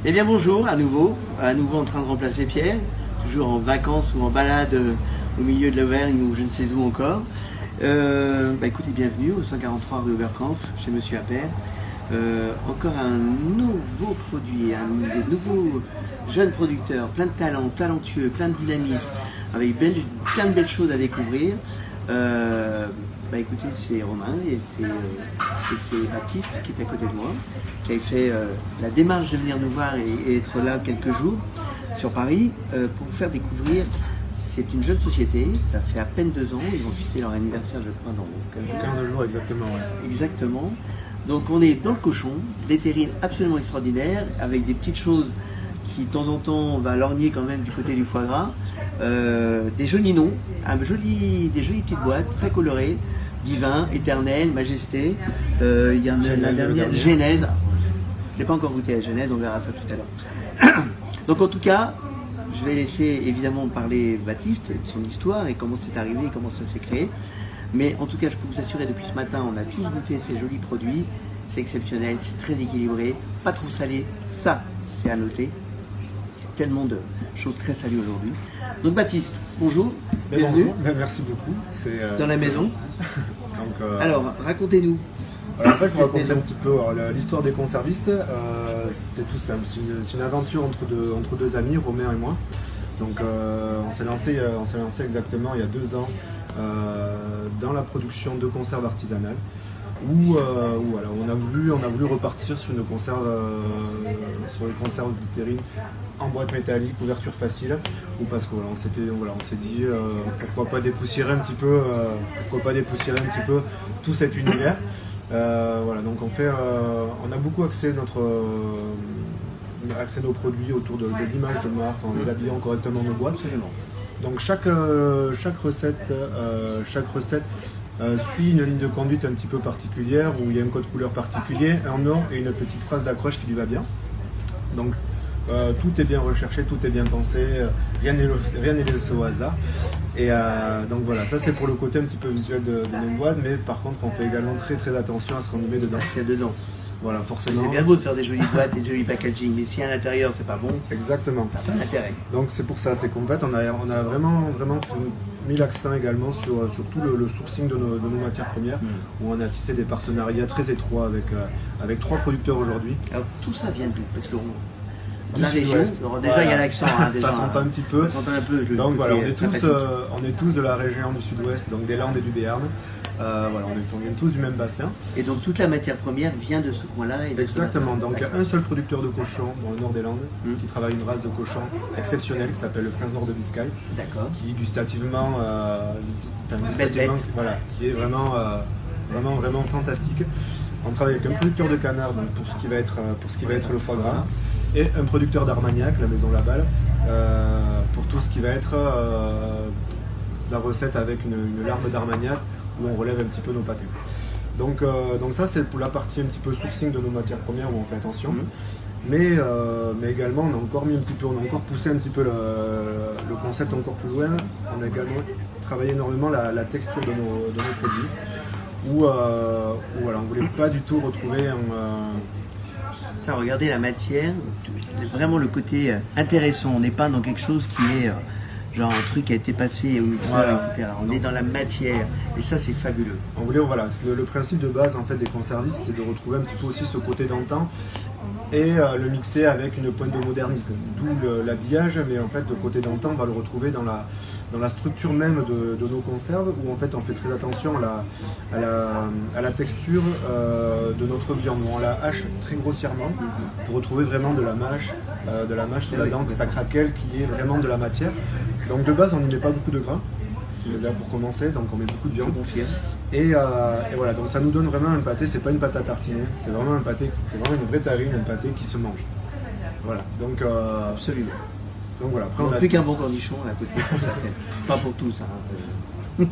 Eh bien bonjour à nouveau en train de remplacer Pierre, toujours en vacances ou en balade au milieu de l'Auvergne ou je ne sais où encore. Écoutez, bienvenue au 143 rue Oberkampf chez Monsieur Appert. Encore un nouveau produit, des nouveaux jeunes producteurs, plein de talent, talentueux, plein de dynamisme, avec plein de belles choses à découvrir. Écoutez, c'est Romain et c'est Baptiste qui est à côté de moi, qui a fait la démarche de venir nous voir et être là quelques jours sur Paris pour vous faire découvrir. C'est une jeune société, ça fait à peine 2 ans, ils vont fêter leur anniversaire je crois dans 15 jours exactement. Ouais. Exactement. Donc on est dans le cochon, des terrines absolument extraordinaires, avec des petites choses qui de temps en temps on va lorgner quand même du côté du foie gras, des jolis noms, des jolies petites boîtes très colorées, Divin, Éternel, Majesté, il y en a la dernière, Genèse. Je n'ai pas encore goûté à Genèse, on verra ça tout à l'heure. Donc en tout cas, je vais laisser évidemment parler Baptiste de son histoire et comment c'est arrivé et comment ça s'est créé. Mais en tout cas, je peux vous assurer, depuis ce matin, on a tous goûté ces jolis produits. C'est exceptionnel, c'est très équilibré, pas trop salé, ça c'est à noter. Tellement de choses très salées aujourd'hui. Donc Baptiste, bonjour, bienvenue. Bonjour. Merci beaucoup. Dans la maison. Donc, alors, racontez-nous. Alors, en fait, je vous raconter un petit peu l'histoire des conservistes. C'est tout simple, c'est une aventure entre deux amis, Romain et moi. Donc on s'est lancé exactement il y a 2 ans dans la production de conserves artisanales. Où voilà, on a voulu repartir sur une conserve, sur les conserves de terrine en boîte métallique, ouverture facile, ou parce que on s'est dit pourquoi pas dépoussiérer un petit peu, tout cet univers. Donc on a beaucoup axé nos produits autour de l'image de marque, en les habillant correctement nos boîtes. Donc chaque recette suit une ligne de conduite un petit peu particulière où il y a un code couleur particulier, un nom et une petite phrase d'accroche qui lui va bien. Donc tout est bien recherché, tout est bien pensé, rien n'est laissé au hasard. Et donc voilà, ça c'est pour le côté un petit peu visuel de nos boîtes, mais par contre on fait également très très attention à ce qu'on y met dedans. Il y a dedans. Voilà, forcément. C'est bien beau de faire des jolies boîtes et de jolis packaging, mais si à l'intérieur c'est pas bon, exactement. Ça n'a pas d'intérêt. Donc c'est pour ça, c'est qu'en fait on a vraiment mis l'accent également sur tout le sourcing de nos matières premières, où on a tissé des partenariats très étroits avec 3 producteurs aujourd'hui. Alors tout ça vient d'où? Parce que la région, déjà il y a l'accent. Ça s'entend un petit peu. Ça s'entend un peu. Donc voilà, on est tous de la région du sud-ouest, donc des Landes et du Béarn. On vient tous du même bassin. Et donc toute la matière première vient de ce coin-là. Exactement, donc il y a un seul producteur de cochons dans le nord des Landes qui travaille une race de cochons exceptionnelle qui s'appelle le Prince Nord de Biscaye. D'accord. Qui gustativement, qui est vraiment fantastique. On travaille avec un producteur de canard donc pour ce qui va être le foie gras et un producteur d'Armagnac, la maison Laballe, pour tout ce qui va être la recette avec une larme d'Armagnac où on relève un petit peu nos pâtés. Donc ça c'est pour la partie un petit peu sourcing de nos matières premières où on fait attention. Mais également on a encore poussé un petit peu le concept encore plus loin. On a également travaillé énormément la texture de nos produits où on voulait pas du tout retrouver ça, regardez la matière, vraiment le côté intéressant. On n'est pas dans quelque chose qui est genre un truc qui a été passé au mixeur, etc. On est dans la matière et ça c'est fabuleux. On voulait, le principe de base en fait des conservistes, c'était de retrouver un petit peu aussi ce côté d'antan et le mixer avec une pointe de modernisme, d'où l'habillage, mais en fait le côté d'antan on va le retrouver dans la structure même de nos conserves où en fait on fait très attention à la texture de notre viande, où on la hache très grossièrement pour retrouver vraiment de la mâche sous la dent, que ça craquelle, qui est vraiment de la matière. Donc de base on n'y met pas beaucoup de gras, là pour commencer, donc on met beaucoup de viande. Je confirme. Et voilà, donc ça nous donne vraiment un pâté, c'est pas une pâte à tartiner, c'est vraiment un pâté, c'est vraiment une vraie terrine, un pâté qui se mange. Voilà, donc absolument. Donc voilà, après on n'a plus qu'un bon cornichon à côté pour certaines. Pas pour tous.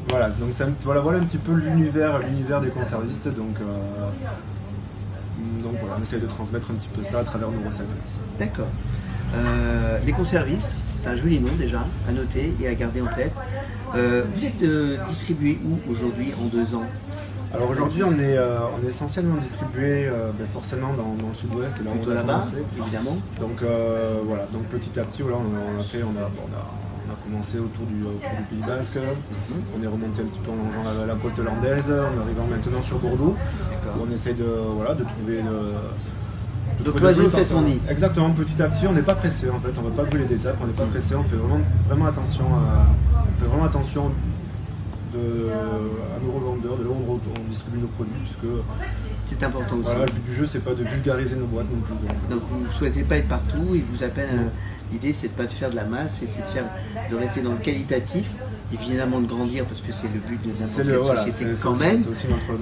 Voilà, donc voilà un petit peu l'univers des conservistes, donc voilà, on essaie de transmettre un petit peu ça à travers nos recettes. D'accord. Les conservistes, c'est un joli nom déjà, à noter et à garder en tête. Vous êtes distribué où aujourd'hui en 2 ans? Alors aujourd'hui, on est essentiellement distribué forcément dans le sud-ouest, là où Plutôt on a là-bas, commencé. évidemment. Donc voilà, donc petit à petit, voilà, on a commencé autour du Pays Basque, on est remonté un petit peu en longeant la côte hollandaise, en arrivant maintenant sur Bordeaux, où on essaie de trouver donc l'oiseau fait son nid. Exactement, petit à petit, on n'est pas pressé en fait, on ne va pas brûler d'étapes, on n'est pas pressé, on fait vraiment attention à nos revendeurs, de là où on distribue nos produits, puisque c'est important aussi. Voilà, le but du jeu, c'est pas de vulgariser nos boîtes non plus. Donc vous ne souhaitez pas être partout, il vous appelle. L'idée, c'est de pas de faire de la masse, c'est de rester dans le qualitatif, évidemment de grandir parce que c'est le but de n'importe quelle société quand même. C'est aussi notre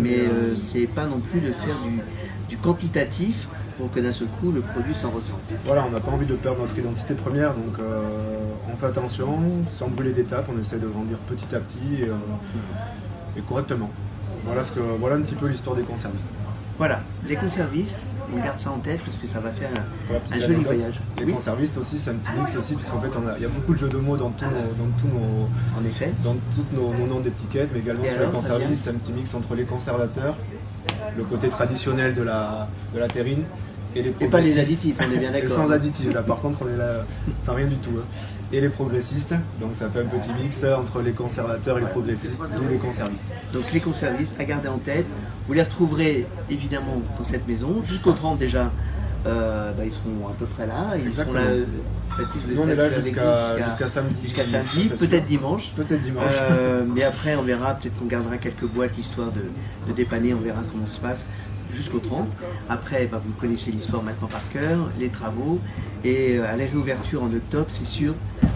mais c'est pas non plus de faire du quantitatif pour que d'un seul coup le produit s'en ressente. Voilà, on n'a pas envie de perdre notre identité première, donc on fait attention, sans brûler d'étapes, on essaie de grandir petit à petit et correctement. Voilà un petit peu l'histoire des conservistes. Voilà, les conservistes, on garde ça en tête parce que ça va faire un joli voyage. Les conservistes aussi, c'est un petit mix aussi, puisqu'en fait il y a beaucoup de jeux de mots dans tous nos noms d'étiquettes, mais également sur les conservistes, c'est un petit mix entre les conservateurs, le côté traditionnel de la terrine, et pas les additifs, on est bien d'accord. Sans additifs, là par contre on est là sans rien du tout. Et les progressistes, donc ça fait un petit mix entre les conservateurs et les progressistes, d'où les conservistes. Donc les conservistes, à garder en tête, vous les retrouverez évidemment dans cette maison, jusqu'au 30 déjà, ils seront à peu près là. Ils seront là, nous on est là jusqu'à samedi. Jusqu'à samedi, peut-être dimanche. Peut-être dimanche. Mais après on verra, peut-être qu'on gardera quelques boîtes, histoire de dépanner, on verra comment ça se passe. Jusqu'au 30. Après, vous connaissez l'histoire maintenant par cœur, les travaux, et à la réouverture en octobre, c'est sûr,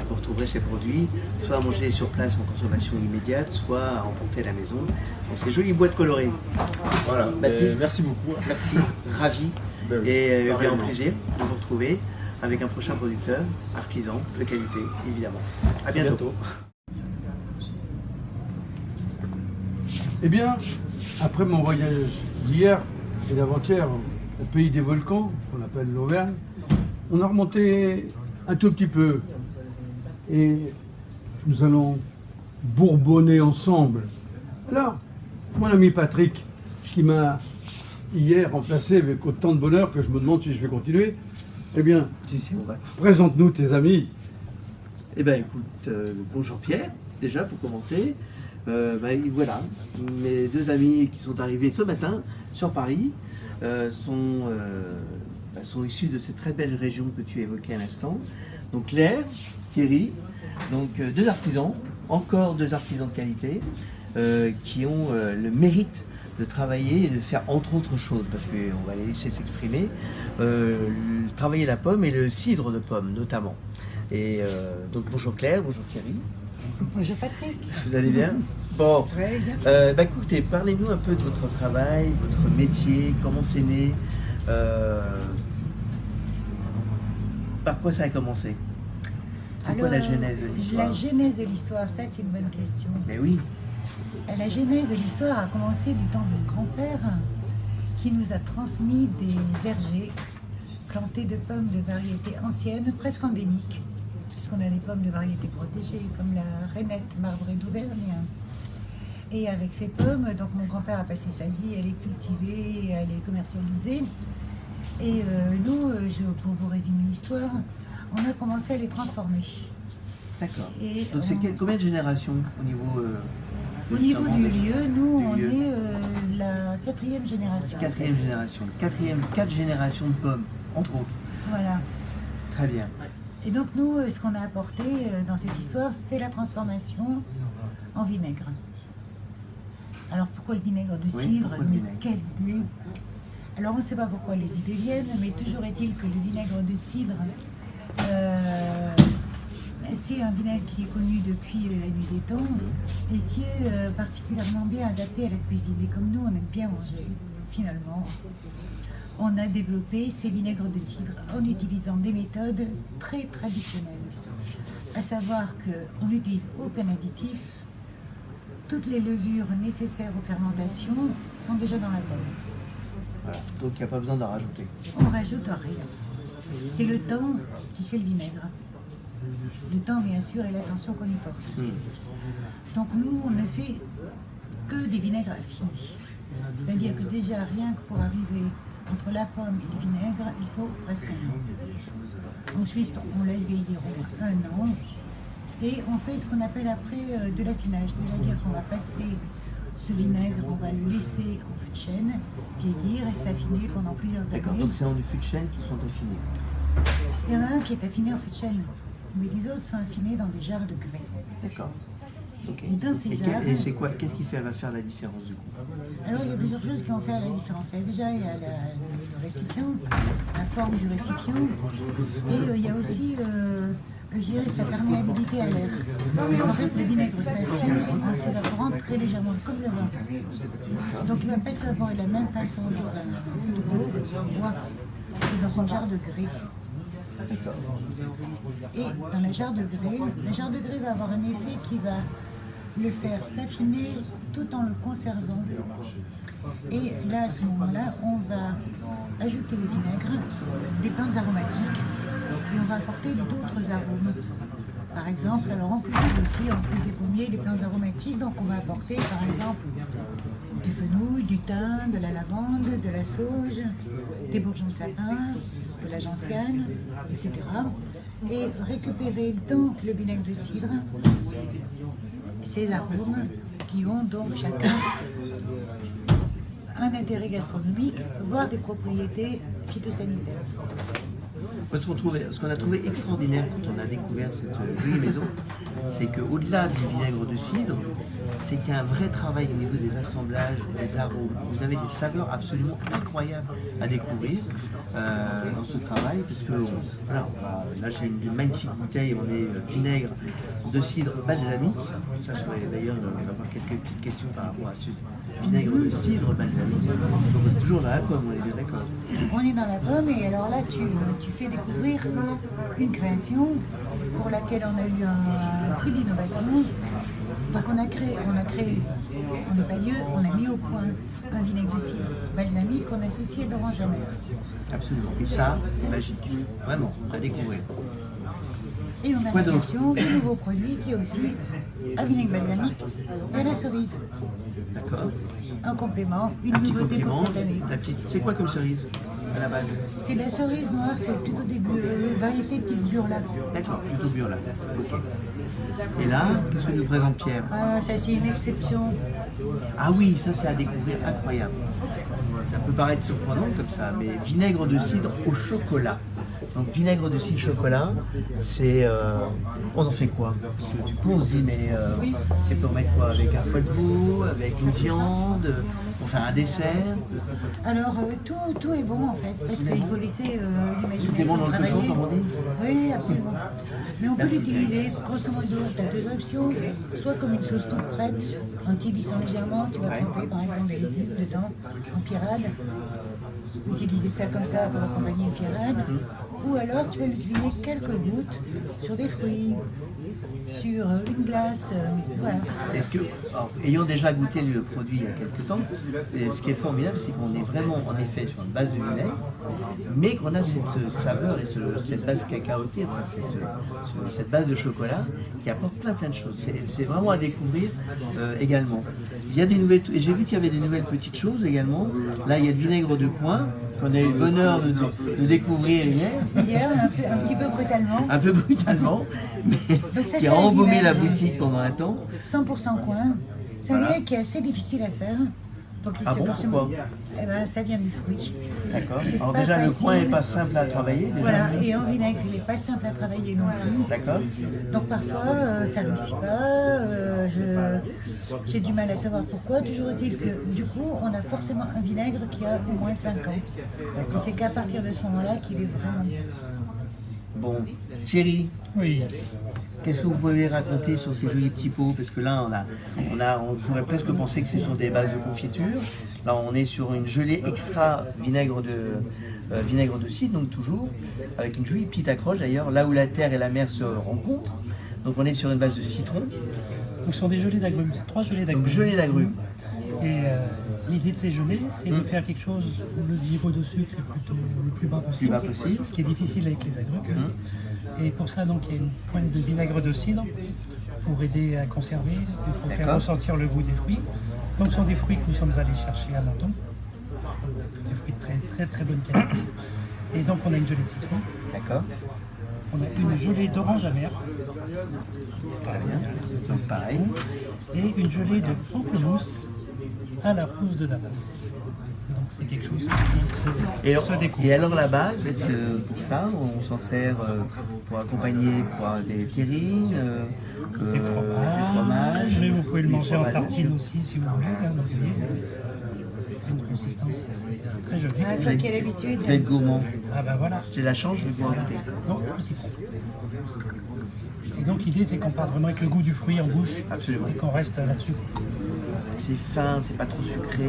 vous retrouverez ces produits, soit à manger sur place en consommation immédiate, soit à emporter à la maison dans ces jolies boîtes colorées. Voilà, Baptiste, merci beaucoup. Merci, ravi, et bien au plaisir de vous retrouver avec un prochain producteur, artisan, de qualité, évidemment. À bientôt. Eh bien, après mon voyage d'hier et d'avant-hier au pays des volcans, qu'on appelle l'Auvergne, on a remonté un tout petit peu et nous allons bourbonner ensemble. Alors, mon ami Patrick, qui m'a hier remplacé avec autant de bonheur que je me demande si je vais continuer, eh bien, présente-nous tes amis. Eh bien, écoute, bonjour Pierre, déjà pour commencer. Voilà, mes deux amis qui sont arrivés ce matin sur Paris sont issus de cette très belle région que tu évoquais à l'instant. Donc Claire, Thierry, donc deux artisans, encore deux artisans de qualité, qui ont le mérite de travailler et de faire entre autres choses, parce qu'on va les laisser s'exprimer, travailler la pomme et le cidre de pomme notamment. Et donc bonjour Claire, bonjour Thierry. Bonjour Patrick. Vous allez bien? Bon. Très bien. Écoutez, parlez-nous un peu de votre travail, votre métier, comment c'est né, par quoi ça a commencé? C'est quoi la genèse de l'histoire? La genèse de l'histoire, ça c'est une bonne question. Mais oui. La genèse de l'histoire a commencé du temps de mon grand-père qui nous a transmis des vergers plantés de pommes de variétés anciennes, presque endémiques, puisqu'on a des pommes de variétés protégées comme la Rainette marbrée d'Auvergne. Et avec ces pommes, donc mon grand-père a passé sa vie à les cultiver, à les commercialiser. Et nous, pour vous résumer l'histoire, on a commencé à les transformer. D'accord. Donc c'est combien de générations au niveau au niveau du lieu, nous, on est la 4e génération. 4e génération. 4 générations de pommes, entre autres. Voilà. Très bien. Et donc nous, ce qu'on a apporté dans cette histoire, c'est la transformation en vinaigre. Alors pourquoi le vinaigre de cidre? Mais quelle idée! Alors on ne sait pas pourquoi les idées viennent, mais toujours est-il que le vinaigre de cidre, c'est un vinaigre qui est connu depuis la nuit des temps et qui est particulièrement bien adapté à la cuisine. Et comme nous, on aime bien manger, finalement, on a développé ces vinaigres de cidre en utilisant des méthodes très traditionnelles. À savoir qu'on n'utilise aucun additif, toutes les levures nécessaires aux fermentations sont déjà dans la pomme. Voilà. Donc il n'y a pas besoin d'en rajouter. On ne rajoute rien. C'est le temps qui fait le vinaigre. Le temps, bien sûr, et l'attention qu'on y porte. Donc nous, on ne fait que des vinaigres affinés. C'est-à-dire que déjà, rien que pour arriver entre la pomme et le vinaigre, il faut presque un an. Ensuite, on laisse vieillir au moins un an et on fait ce qu'on appelle après de l'affinage. C'est-à-dire qu'on va passer ce vinaigre, on va le laisser en fût de chêne vieillir et s'affiner pendant plusieurs années. D'accord, donc c'est en du fût de chêne qui sont affinés. Il y en a un qui est affiné en fût de chêne, mais les autres sont affinés dans des jarres de grès. D'accord. Ok. Et dans ces jarres... Et c'est quoi, qu'est-ce qui va faire la différence du coup? Alors il y a plusieurs choses qui vont faire la différence. Déjà il y a le récipient, la forme du récipient, et il y a aussi, je dirais, sa perméabilité à l'air. Parce qu'en fait le vinaigre s'affine en s'évaporant très légèrement, comme le vin. Donc il ne va pas s'évaporer de la même façon dans un de bois que dans une jarre de grès. Et dans la jarre de grès va avoir un effet qui va le faire s'affiner tout en le conservant. Et là, à ce moment-là, on va ajouter le vinaigre, des plantes aromatiques, et on va apporter d'autres arômes. Par exemple, alors on cultive aussi, en plus des pommiers, les plantes aromatiques, donc on va apporter par exemple du fenouil, du thym, de la lavande, de la sauge, des bourgeons de sapin, de la gentiane, etc. Et récupérer dans le vinaigre de cidre ces arômes qui ont donc chacun un intérêt gastronomique, voire des propriétés phytosanitaires. Ce qu'on a trouvé extraordinaire quand on a découvert cette jolie maison, c'est qu'au-delà du vinaigre de cidre, c'est qu'il y a un vrai travail au niveau des assemblages, des arômes. Vous avez des saveurs absolument incroyables à découvrir dans ce travail, parce que voilà, là j'ai une magnifique bouteille, on est vinaigre de cidre balsamique. Ça, je vais d'ailleurs avoir quelques petites questions par rapport à ce vinaigre de cidre balsamique. Donc on est toujours dans la pomme, on est bien d'accord. On est dans la pomme et alors là tu fais découvrir une création pour laquelle on a eu un prix d'innovation. Donc on a créé, en Épalieu, on a mis au point un vinaigre de cidre balsamique qu'on associe à l'orange amère. Absolument. Et ça, c'est magique. Vraiment, à découvrir. Et on a la création de nouveau produit qui est aussi un vinaigre balsamique et la cerise. D'accord. Un complément, une Un petit nouveauté pour complément. cette année. C'est quoi comme cerise à la base? C'est de la cerise noire, c'est plutôt des variétés petites burla. D'accord, plutôt bio là. Ok. Et là, qu'est-ce que nous présente Pierre? Ah, ça c'est une exception. Ah oui, ça c'est à découvrir, incroyable. Ça peut paraître surprenant comme ça, mais vinaigre de cidre au chocolat. Donc vinaigre de cidre chocolat, c'est... on en fait quoi? Parce que du coup on se dit, mais c'est pour mettre quoi? Avec un foie de veau, avec une viande, pour faire un dessert? Alors tout est bon en fait, parce qu'il faut laisser Tout est bon l'imagination dans le travailler. cochon, comme on dit? Oui, absolument. Mais on peut Merci. l'utiliser, grosso modo, tu as deux options, soit comme une sauce toute prête, en t'y légèrement, tu vas tremper par exemple des légumes dedans, en pirade, utiliser ça comme ça pour accompagner une pirade, ou alors tu vas l'utiliser quelques gouttes sur des fruits, sur une glace, voilà. Est-ce que, alors, ayant déjà goûté le produit il y a quelques temps, ce qui est formidable, c'est qu'on est vraiment en effet sur une base de vinaigre, mais qu'on a cette saveur et cette base cacaotée, enfin cette base de chocolat qui apporte plein de choses. C'est vraiment à découvrir également. Il y a des nouvelles, et j'ai vu qu'il y avait des nouvelles petites choses également. Là, il y a le vinaigre de coin qu'on a eu le bonheur de découvrir hier. Hier, un petit peu brutalement, Un peu brutalement, mais Donc ça, qui a c'est un embaumé la vinaigre. boutique pendant un temps. 100% coin. C'est un Voilà. vinaigre qui est assez difficile à faire. Donc Ah c'est bon, forcément. pourquoi Eh ben, ça vient du fruit. D'accord. C'est Alors pas déjà, le facile. coin n'est pas simple à travailler. Déjà. Voilà, et en vinaigre, il n'est pas simple à travailler non plus. D'accord. Donc parfois, ça ne réussit pas. J'ai du mal à savoir pourquoi. Toujours est-il que du coup, on a forcément un vinaigre qui a au moins 5 ans. Et c'est qu'à partir de ce moment-là qu'il est vraiment bon. Bon, Thierry, Oui, qu'est-ce que vous pouvez raconter sur ces jolis petits pots? Parce que là, on pourrait presque penser que ce sont des bases de confiture. Là, on est sur une gelée extra vinaigre de cidre, donc toujours, avec une jolie petite accroche d'ailleurs, là où la terre et la mer se rencontrent. Donc on est sur une base de citron, donc ce sont des gelées d'agrumes, c'est 3 gelées d'agrumes. donc gelée d'agrumes. Et l'idée de ces gelées, c'est de faire quelque chose où le niveau de sucre est plutôt le plus bas possible, Plus bas possible. ce qui est difficile avec les agrumes. Et pour ça, donc, il y a une pointe de vinaigre de cidre pour aider à conserver, et pour faire D'accord. ressentir le goût des fruits. Donc ce sont des fruits que nous sommes allés chercher à Menton. Des fruits de très très bonne qualité. Et donc on a une gelée de citron, D'accord. on a une gelée d'orange amère Très bien. Donc pareil. et une gelée de pamplemousse à la rousse de Damas. Donc c'est quelque chose qui se découvre. Et alors la base, pour ça, on s'en sert pour accompagner quoi, des terrines, Des des fromages. mais vous pouvez le des manger en fromages. tartine aussi si vous voulez. Hein, donc, vous voyez, c'est une consistance très jolie. Ah, toi qui as l'habitude. Je vais être gourmand. Ah ben voilà, J'ai la chance, je vais pouvoir goûter. donc le citron. Et donc l'idée c'est qu'on parte vraiment avec le goût du fruit en bouche Absolument. et qu'on reste là-dessus. C'est fin, c'est pas trop sucré.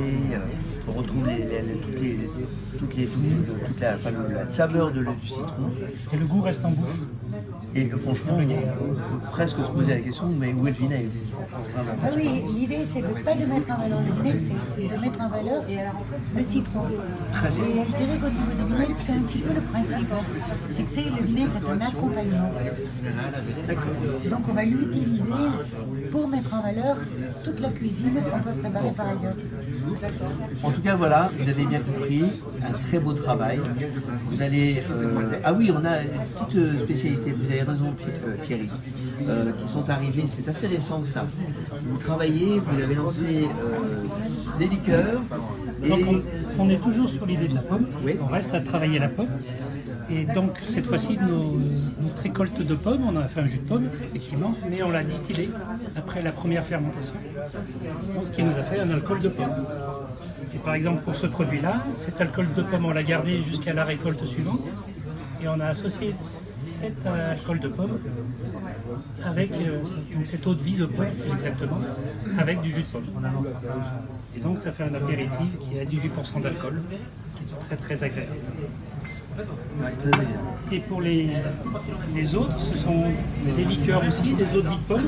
On retrouve la saveur de du citron. Et le goût reste en bouche. Et franchement, on peut presque se poser la question, mais où est le vinaigre? Vraiment. Ah oui, l'idée c'est de pas de mettre en valeur le vinaigre, c'est de mettre en valeur le citron. Très bien. Et je dirais qu'au niveau du vinaigre, c'est un petit peu le principe. C'est que le vinaigre est un accompagnant. Donc on va l'utiliser pour mettre en valeur toute la cuisine qu'on peut préparer par ailleurs. En tout cas, voilà, vous avez bien compris, un très beau travail. Vous allez... ah oui, on a une petite spécialité, vous avez raison Pierre, qui sont arrivés, c'est assez récent que ça. Vous travaillez, vous avez lancé des liqueurs, Donc et on est toujours sur l'idée de la pomme, Oui. on reste à travailler la pomme. Et donc cette fois-ci notre récolte de pommes, on a fait un jus de pomme effectivement, mais on l'a distillé après la première fermentation, donc, ce qui nous a fait un alcool de pomme. Et par exemple pour ce produit-là, cet alcool de pomme on l'a gardé jusqu'à la récolte suivante et on a associé cet alcool de pomme avec donc cette eau de vie de pomme plus exactement, avec du jus de pomme. Et donc ça fait un apéritif qui est à 18% d'alcool, qui est très très agréable. Et pour les autres, ce sont des liqueurs aussi, des eaux de vie de pomme,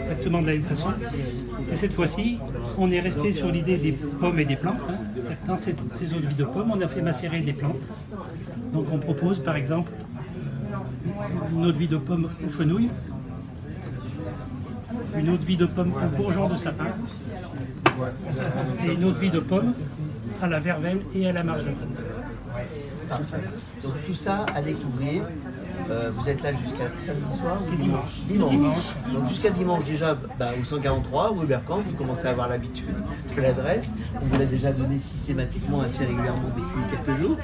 exactement de la même façon. Et cette fois-ci, on est resté sur l'idée des pommes et des plantes. Dans ces eaux de vie de pomme, on a fait macérer des plantes. Donc on propose par exemple une eau de vie de pomme aux fenouil, une eau de vie de pomme au bourgeon de sapin, et une eau de vie de pomme à la verveine et à la marjolaine. parfait. Donc tout ça à découvrir. Vous êtes là jusqu'à samedi soir ou Dimanche. Dimanche. Donc jusqu'à dimanche déjà au 143 ou Berkamp, vous commencez à avoir l'habitude de l'adresse. On vous l'a déjà donné systématiquement assez régulièrement depuis quelques jours.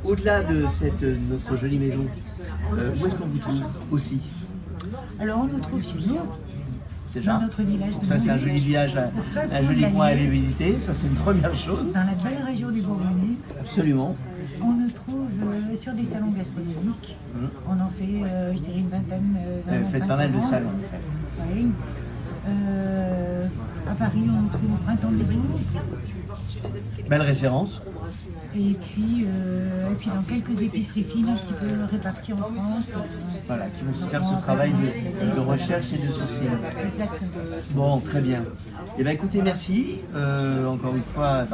Au-delà de notre jolie maison, où est-ce qu'on vous trouve aussi? Alors on nous trouve chez nous, Déjà. dans notre village de Ça c'est un Montluc, joli village, au fin un fond joli de la coin à aller ville, visiter, ça c'est une première chose. dans la belle région du Bourgogne. Absolument. On nous trouve sur des salons gastronomiques. On en fait, je dirais, une vingtaine, Vous faites pas mal de par an. salons en fait. Oui. À Paris, on trouve au Printemps des Bourgs. Belle référence. Et puis dans quelques épiceries fines un petit peu réparties en France. Voilà, qui vont faire ce travail de recherche et de sourcing. Exactement. Bon, très bien. Eh bien, écoutez, merci. Encore une fois,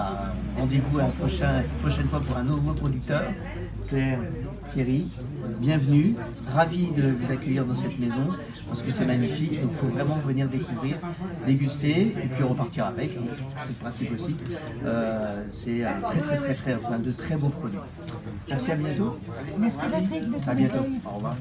rendez-vous une prochaine fois pour un nouveau producteur. Claire, Thierry, bienvenue. Ravi de vous accueillir dans cette maison parce que c'est magnifique. Donc, il faut vraiment venir découvrir, déguster et puis repartir avec. C'est le principe aussi. C'est de très beaux produits. Merci, à bientôt. Merci Patrick de ton À bientôt. accueil. Au revoir.